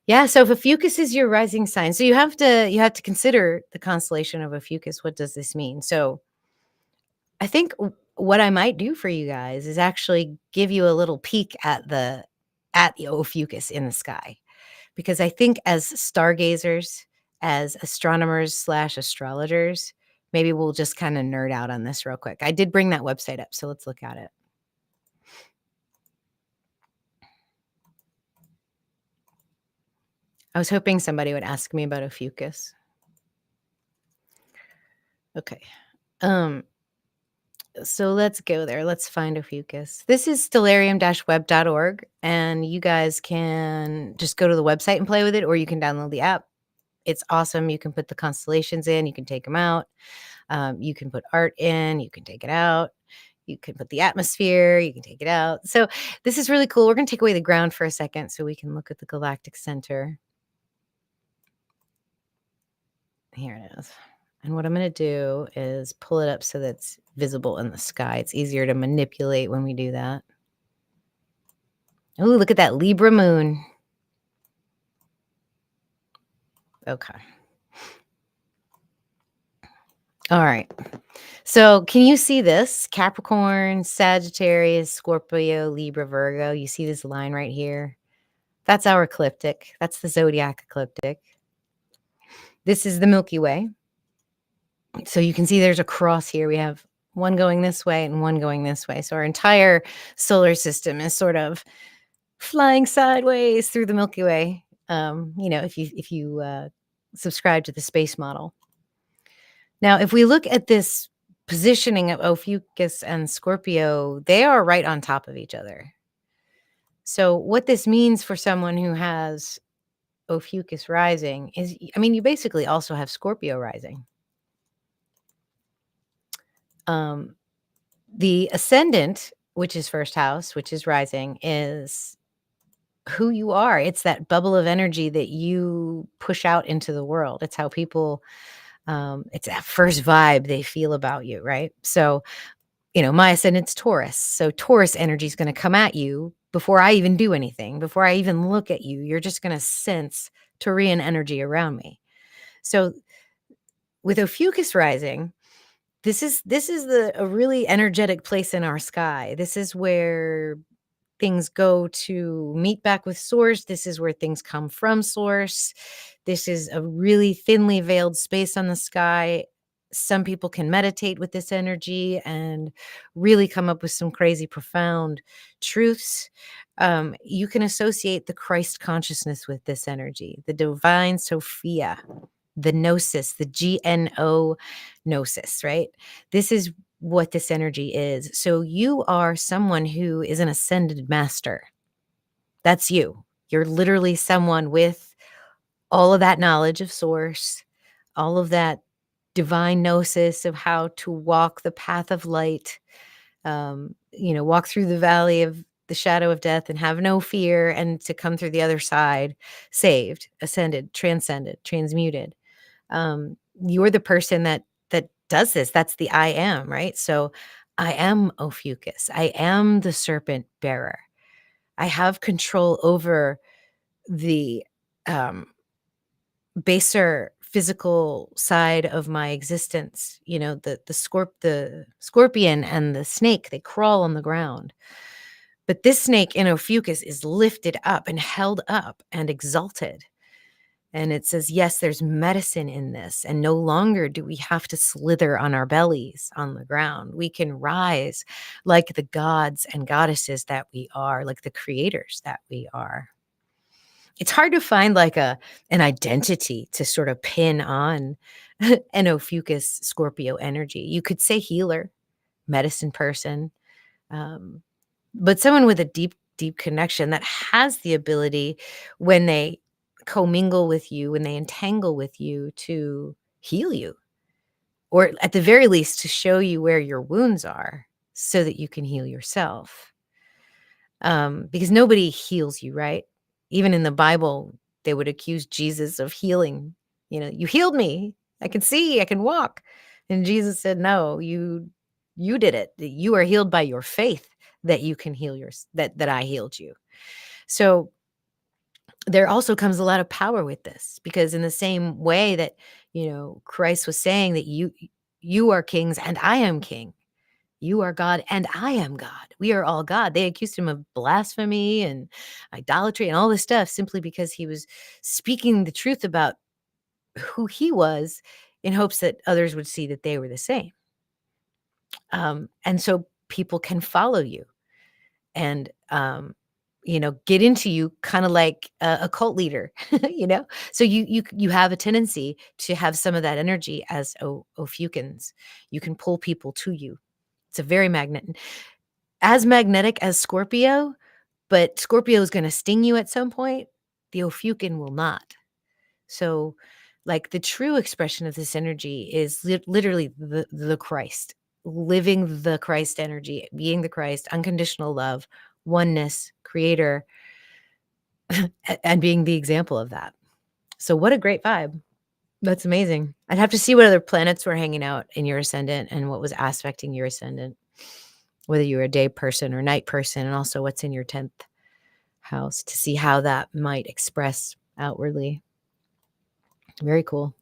Yeah, so if Ophiuchus is your rising sign, so you have to consider the constellation of Ophiuchus. What does this mean? So I think what I might do for you guys is actually give you a little peek at the Ophiuchus in the sky, because I think as stargazers, as astronomers slash astrologers, maybe we'll just kind of nerd out on this real quick. I did bring that website up, so let's look at it. I was hoping somebody would ask me about Ophiuchus. Okay. So let's go there. Let's find Ophiuchus. This is stellarium-web.org, and you guys can just go to the website and play with it, or you can download the app. It's awesome. You can put the constellations in, you can take them out. You can put art in, you can take it out. You can put the atmosphere, you can take it out. So this is really cool. We're going to take away the ground for a second so we can look at the galactic center. Here it is. And what I'm going to do is pull it up so that's visible in the sky. It's easier to manipulate when we do that. Oh, look at that Libra moon. Okay. All right. So can you see this? Capricorn, Sagittarius, Scorpio, Libra, Virgo. You see this line right here? That's our ecliptic. That's the zodiac ecliptic. This is the Milky Way. So you can see there's a cross here. We have one going this way and one going this way. So our entire solar system is sort of flying sideways through the Milky Way. If you subscribe to the space model. Now, if we look at this positioning of Ophiuchus and Scorpio, they are right on top of each other. So what this means for someone who has Ophiuchus rising is, you basically also have Scorpio rising. The ascendant, which is first house, which is rising, is who you are. It's that bubble of energy that you push out into the world. It's how people, it's that first vibe they feel about you, right? So, my ascendant's Taurus. So Taurus energy is going to come at you before I even do anything, before I even look at you. You're just going to sense Taurian energy around me. So with Ophiuchus rising, this is a really energetic place in our sky. This is where things go to meet back with source. This is where things come from source. This is a really thinly veiled space on the sky. Some people can meditate with this energy and really come up with some crazy profound truths. You can associate the Christ consciousness with this energy, the divine Sophia, the gnosis, the GNO gnosis, right? This is what this energy is. So you are someone who is an ascended master. That's you. You're literally someone with all of that knowledge of source, all of that divine gnosis of how to walk the path of light, walk through the valley of the shadow of death and have no fear, and to come through the other side saved, ascended, transcended, transmuted. You're the person that does this. That's the I am, right? So I am Ophiuchus. I am the serpent bearer. I have control over the baser physical side of my existence. The scorpion and the snake, they crawl on the ground. But this snake in Ophiuchus is lifted up and held up and exalted. And it says, yes, there's medicine in this. And no longer do we have to slither on our bellies on the ground. We can rise like the gods and goddesses that we are, like the creators that we are. It's hard to find like an identity to sort of pin on an Ophiuchus Scorpio energy. You could say healer, medicine person, but someone with a deep, deep connection that has the ability, when they commingle with you, when they entangle with you, to heal you, or at the very least to show you where your wounds are so that you can heal yourself. Because nobody heals you, right? Even in the Bible, they would accuse Jesus of healing. You healed me. I can see, I can walk. And Jesus said, no, you did it. You are healed by your faith that you can heal that I healed you. So there also comes a lot of power with this, because in the same way that, Christ was saying that you are kings and I am king. You are God and I am God. We are all God. They accused him of blasphemy and idolatry and all this stuff simply because he was speaking the truth about who he was, in hopes that others would see that they were the same. And so people can follow you and, get into you, kind of like a cult leader, So you have a tendency to have some of that energy as Ophukins. You can pull people to you. It's a very as magnetic as Scorpio, but Scorpio is going to sting you at some point. The Ophukin will not. So, like, the true expression of this energy is literally the Christ, living the Christ energy, being the Christ, unconditional love, oneness, creator, and being the example of that. So, what a great vibe. That's amazing. I'd have to see what other planets were hanging out in your ascendant and what was aspecting your ascendant, whether you're a day person or night person, and also what's in your 10th house, to see how that might express outwardly. Very cool.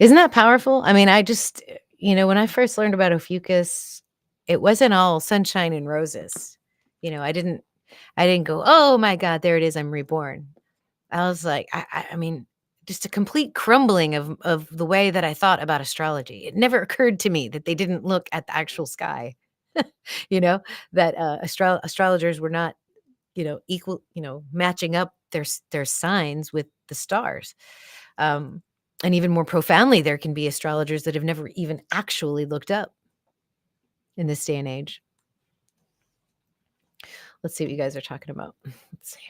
Isn't that powerful? I mean, I just, when I first learned about Ophiuchus, it wasn't all sunshine and roses. I didn't go, oh my God, there it is, I'm reborn. I was like, I mean, just a complete crumbling of the way that I thought about astrology. It never occurred to me that they didn't look at the actual sky, that astrologers were not, equal, matching up their signs with the stars. And even more profoundly, there can be astrologers that have never even actually looked up in this day and age. Let's see what you guys are talking about. Let's see.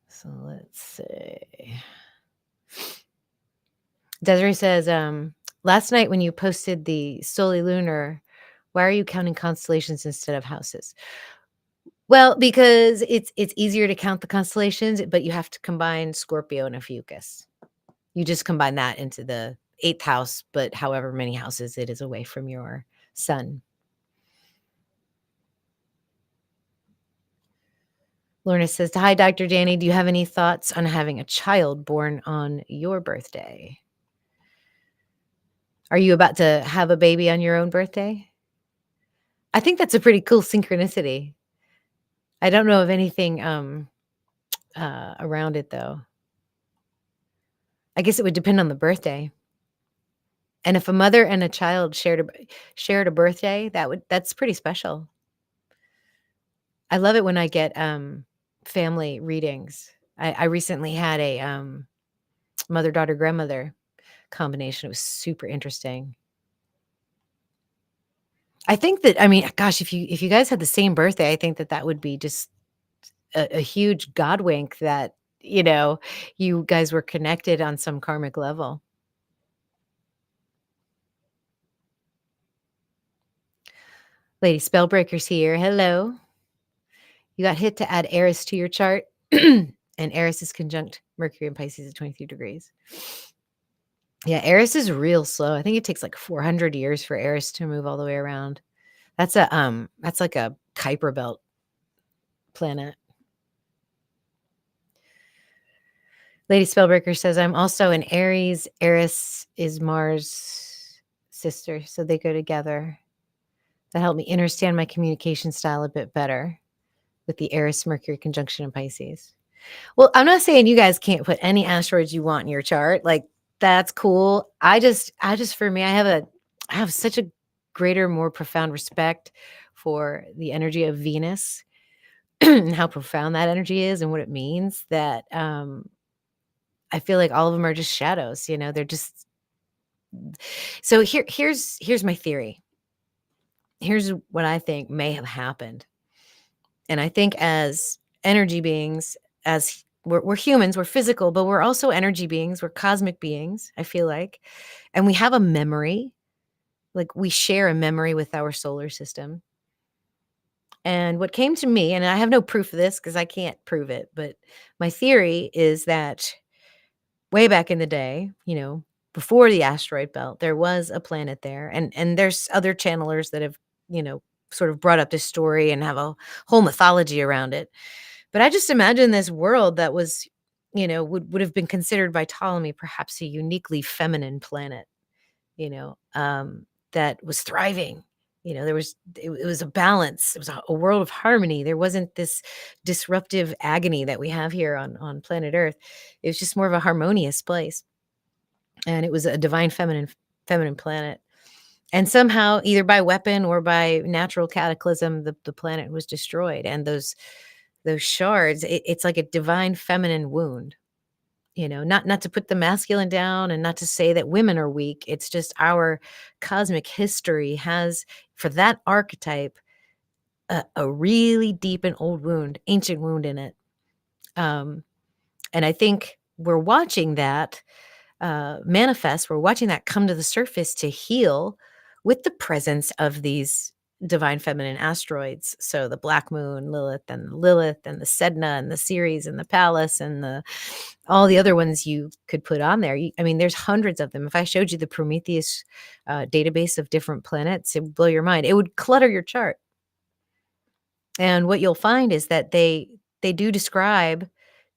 So let's see. Desiree says, last night when you posted the Soli Lunar, why are you counting constellations instead of houses? Well, because it's easier to count the constellations, but you have to combine Scorpio and Ophiuchus. You just combine that into the 8th house, but however many houses it is away from your sun. Lorna says, hi, Dr. Danny. Do you have any thoughts on having a child born on your birthday? Are you about to have a baby on your own birthday? I think that's a pretty cool synchronicity. I don't know of anything around it, though. I guess it would depend on the birthday. And if a mother and a child shared a birthday, that's pretty special. I love it when I get family readings. I recently had a mother, daughter, grandmother combination. It was super interesting. I think that, I mean, gosh, if you guys had the same birthday, I think that would be just a huge God wink that, you guys were connected on some karmic level. Lady Spellbreaker's here. Hello. You got hit to add Eris to your chart, and Eris is conjunct Mercury and Pisces at 23 degrees. Yeah, Eris is real slow. I think it takes like 400 years for Eris to move all the way around. That's like a Kuiper belt planet. Lady Spellbreaker says, I'm also an Aries. Eris is Mars' sister, so they go together. That helped me understand my communication style a bit better with the Eris Mercury conjunction in Pisces. Well, I'm not saying you guys can't put any asteroids you want in your chart. Like, that's cool. I just for me, I have such a greater, more profound respect for the energy of Venus and how profound that energy is and what it means, that I feel like all of them are just shadows, they're just. So here's my theory. Here's what I think may have happened. And I think as energy beings, as we're humans, we're physical, but we're also energy beings. We're cosmic beings, I feel like. And we have a memory. Like, we share a memory with our solar system. And what came to me, and I have no proof of this because I can't prove it, but my theory is that way back in the day, before the asteroid belt, there was a planet there, and there's other channelers that have, you know, sort of brought up this story and have a whole mythology around it. But I just imagine this world that was, would have been considered by Ptolemy perhaps a uniquely feminine planet, you know, um, that was thriving. It was a balance. It was a world of harmony. There wasn't this disruptive agony that we have here on planet Earth. It was just more of a harmonious place, and it was a divine feminine planet. And somehow, either by weapon or by natural cataclysm, the planet was destroyed. And those shards, it's like a divine feminine wound. Not to put the masculine down and not to say that women are weak. It's just our cosmic history has, for that archetype, a really deep and old wound, ancient wound in it. Um, and I think we're watching that manifest. We're watching that come to the surface to heal with the presence of these divine feminine asteroids. So the Black Moon, Lilith, and the Sedna, and the Ceres, and the Pallas, and the all the other ones you could put on there. I mean, there's hundreds of them. If I showed you the Prometheus database of different planets, it would blow your mind. It would clutter your chart. And what you'll find is that they do describe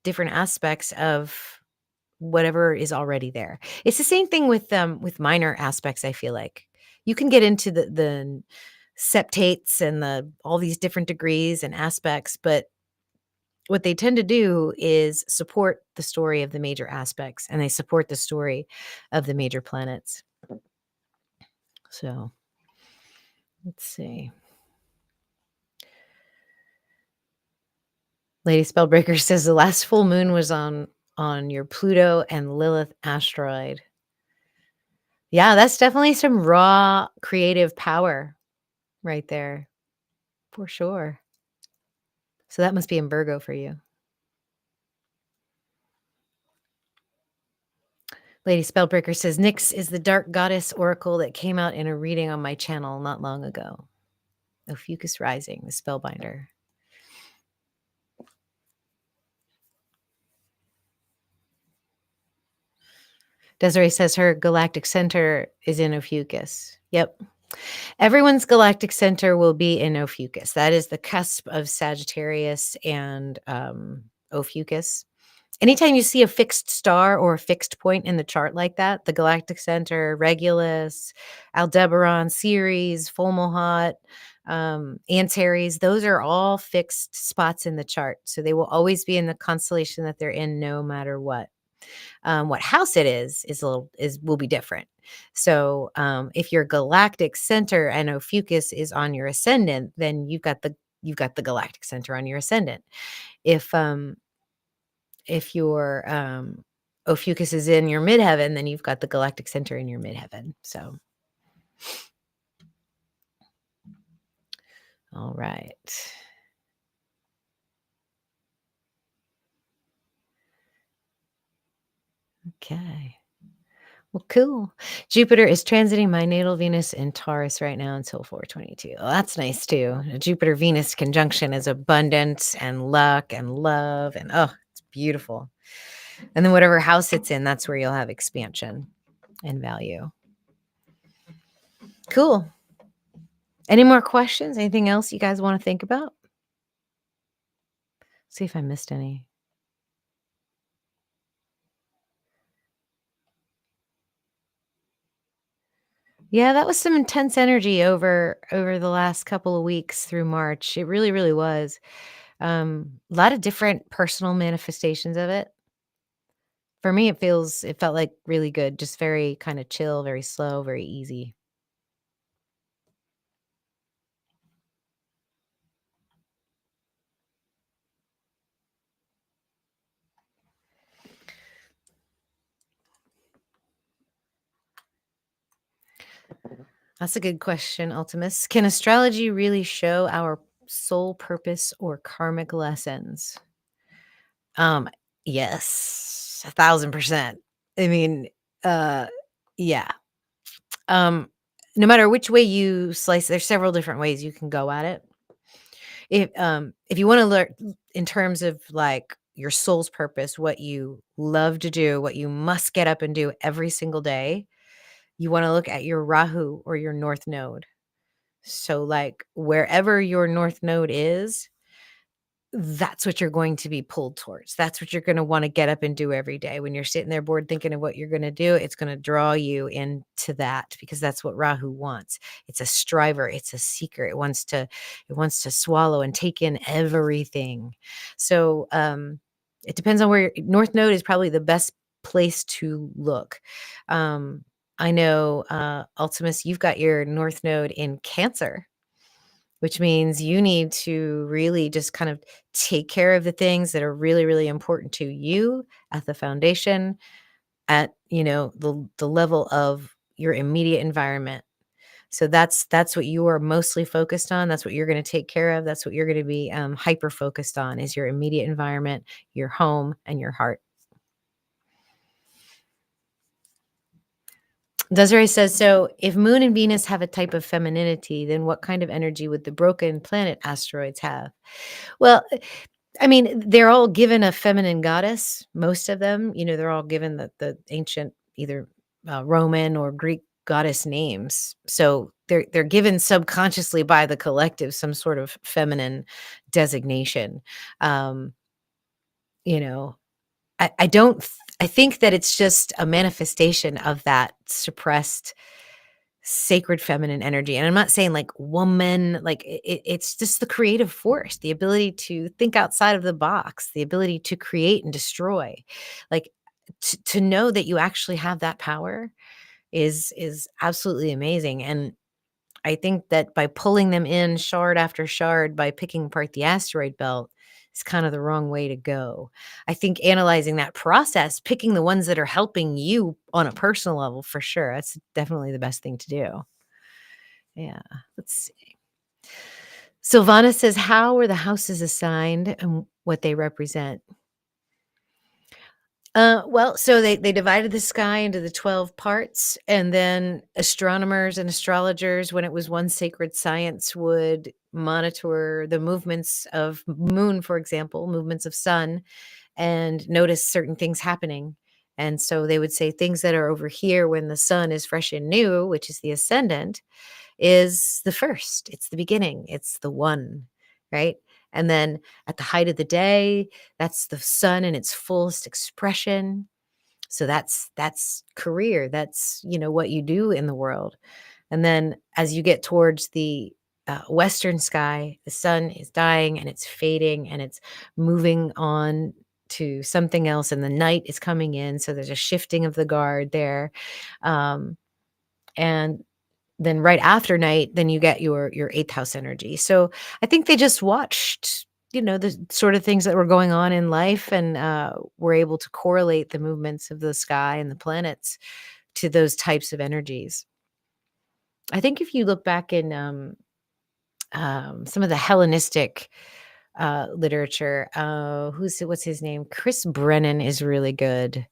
different aspects of whatever is already there. It's the same thing with minor aspects, I feel like. You can get into the septates and all these different degrees and aspects, but what they tend to do is support the story of the major aspects, and they support the story of the major planets. So, let's see. Lady Spellbreaker says the last full moon was on your Pluto and Lilith asteroid. Yeah, that's definitely some raw creative power right there, for sure. So that must be in Virgo for you. Lady Spellbreaker says Nyx is the dark goddess oracle that came out in a reading on my channel not long ago. Ophiuchus Rising, the spellbinder. Desiree says her galactic center is in Ophiuchus. Yep. Everyone's galactic center will be in Ophiuchus. That is the cusp of Sagittarius and Ophiuchus. Anytime you see a fixed star or a fixed point in the chart like that, the galactic center, Regulus, Aldebaran, Ceres, Fomalhaut, Antares, those are all fixed spots in the chart. So they will always be in the constellation that they're in no matter what. What house it is will be different. So if your galactic center and Ophiuchus is on your ascendant, then you've got the galactic center on your ascendant. If your Ophiuchus is in your midheaven, then you've got the galactic center in your midheaven. So, all right. Okay. Well, cool. Jupiter is transiting my natal Venus in Taurus right now until 422. Well, that's nice too. A Jupiter Venus conjunction is abundance and luck and love, and oh, it's beautiful. And then whatever house it's in, that's where you'll have expansion and value. Cool. Any more questions? Anything else you guys want to think about? See if I missed any. Yeah, that was some intense energy over the last couple of weeks through March. It really, really was. A lot of different personal manifestations of it. For me, it felt like really good, just very kind of chill, very slow, very easy. That's a good question, Ultimus. Can astrology really show our soul purpose or karmic lessons? Um, yes, 1,000%. I mean, uh, yeah. Um, no matter which way you slice, there's several different ways you can go at it. If you wanna learn in terms of, like, your soul's purpose, what you love to do, what you must get up and do every single day, you wanna look at your Rahu or your North Node. So, like, wherever your North Node is, that's what you're going to be pulled towards. That's what you're gonna wanna get up and do every day. When you're sitting there bored thinking of what you're gonna do, it's gonna draw you into that because that's what Rahu wants. It's a striver, it's a seeker. It wants to swallow and take in everything. So, it depends on where your North Node is probably the best place to look. Um, I know, Ultimus, you've got your North Node in Cancer, which means you need to really just kind of take care of the things that are really, really important to you at the foundation, at, the level of your immediate environment. So that's what you are mostly focused on. That's what you're going to take care of. That's what you're going to be hyper focused on is your immediate environment, your home, and your heart. Desiree says, so if Moon and Venus have a type of femininity, then what kind of energy would the broken planet asteroids have? Well, I mean, they're all given a feminine goddess, most of them. They're all given the ancient either Roman or Greek goddess names. So they're given subconsciously by the collective some sort of feminine designation. Um, you know, I don't. I think that it's just a manifestation of that suppressed sacred feminine energy. And I'm not saying like woman, like it's just the creative force, the ability to think outside of the box, the ability to create and destroy. Like to know that you actually have that power is absolutely amazing. And I think that by pulling them in shard after shard, by picking apart the asteroid belt, is kind of the wrong way to go. I think analyzing that process, picking the ones that are helping you on a personal level for sure, that's definitely the best thing to do. Yeah. Let's see. Silvana says, how are the houses assigned and what they represent? Well, so they divided the sky into the 12 parts, and then astronomers and astrologers, when it was one sacred science, would monitor the movements of moon, for example, movements of sun, and notice certain things happening. And so they would say things that are over here when the sun is fresh and new, which is the ascendant, is the first. It's the beginning. It's the one, right? And then at the height of the day, that's the sun in its fullest expression. So that's career. That's, what you do in the world. And then as you get towards the western sky, the sun is dying and it's fading and it's moving on to something else, and the night is coming in. So there's a shifting of the guard there. Um, and then right after night, then you get your 8th house energy. So I think they just watched, the sort of things that were going on in life and were able to correlate the movements of the sky and the planets to those types of energies. I think if you look back in some of the Hellenistic literature, what's his name? Chris Brennan is really good.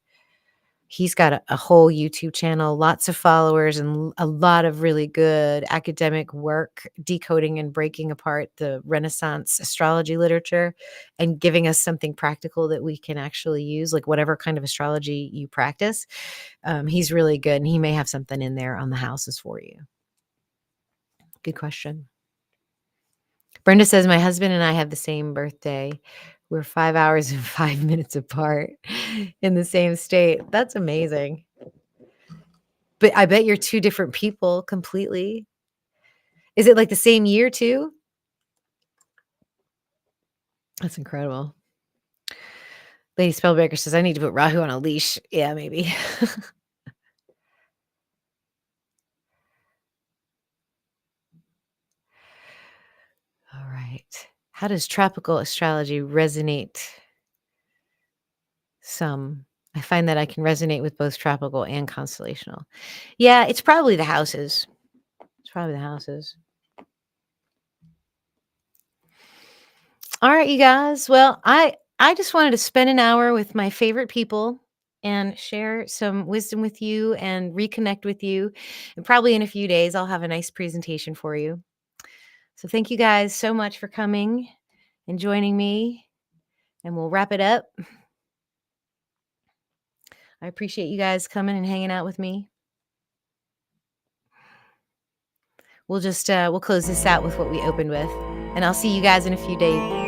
He's got a whole YouTube channel, lots of followers, and a lot of really good academic work decoding and breaking apart the Renaissance astrology literature and giving us something practical that we can actually use, like whatever kind of astrology you practice. He's really good, and he may have something in there on the houses for you. Good question. Brenda says, my husband and I have the same birthday. We're 5 hours and 5 minutes apart in the same state. That's amazing. But I bet you're 2 different people completely. Is it like the same year too? That's incredible. Lady Spellbreaker says, I need to put Rahu on a leash. Yeah, maybe. All right. How does tropical astrology resonate? Some. I find that I can resonate with both tropical and constellational. Yeah, it's probably the houses. It's probably the houses. All right, you guys. Well, I just wanted to spend an hour with my favorite people and share some wisdom with you and reconnect with you. And probably in a few days, I'll have a nice presentation for you. So thank you guys so much for coming and joining me, and we'll wrap it up. I appreciate you guys coming and hanging out with me. We'll close this out with what we opened with, and I'll see you guys in a few days.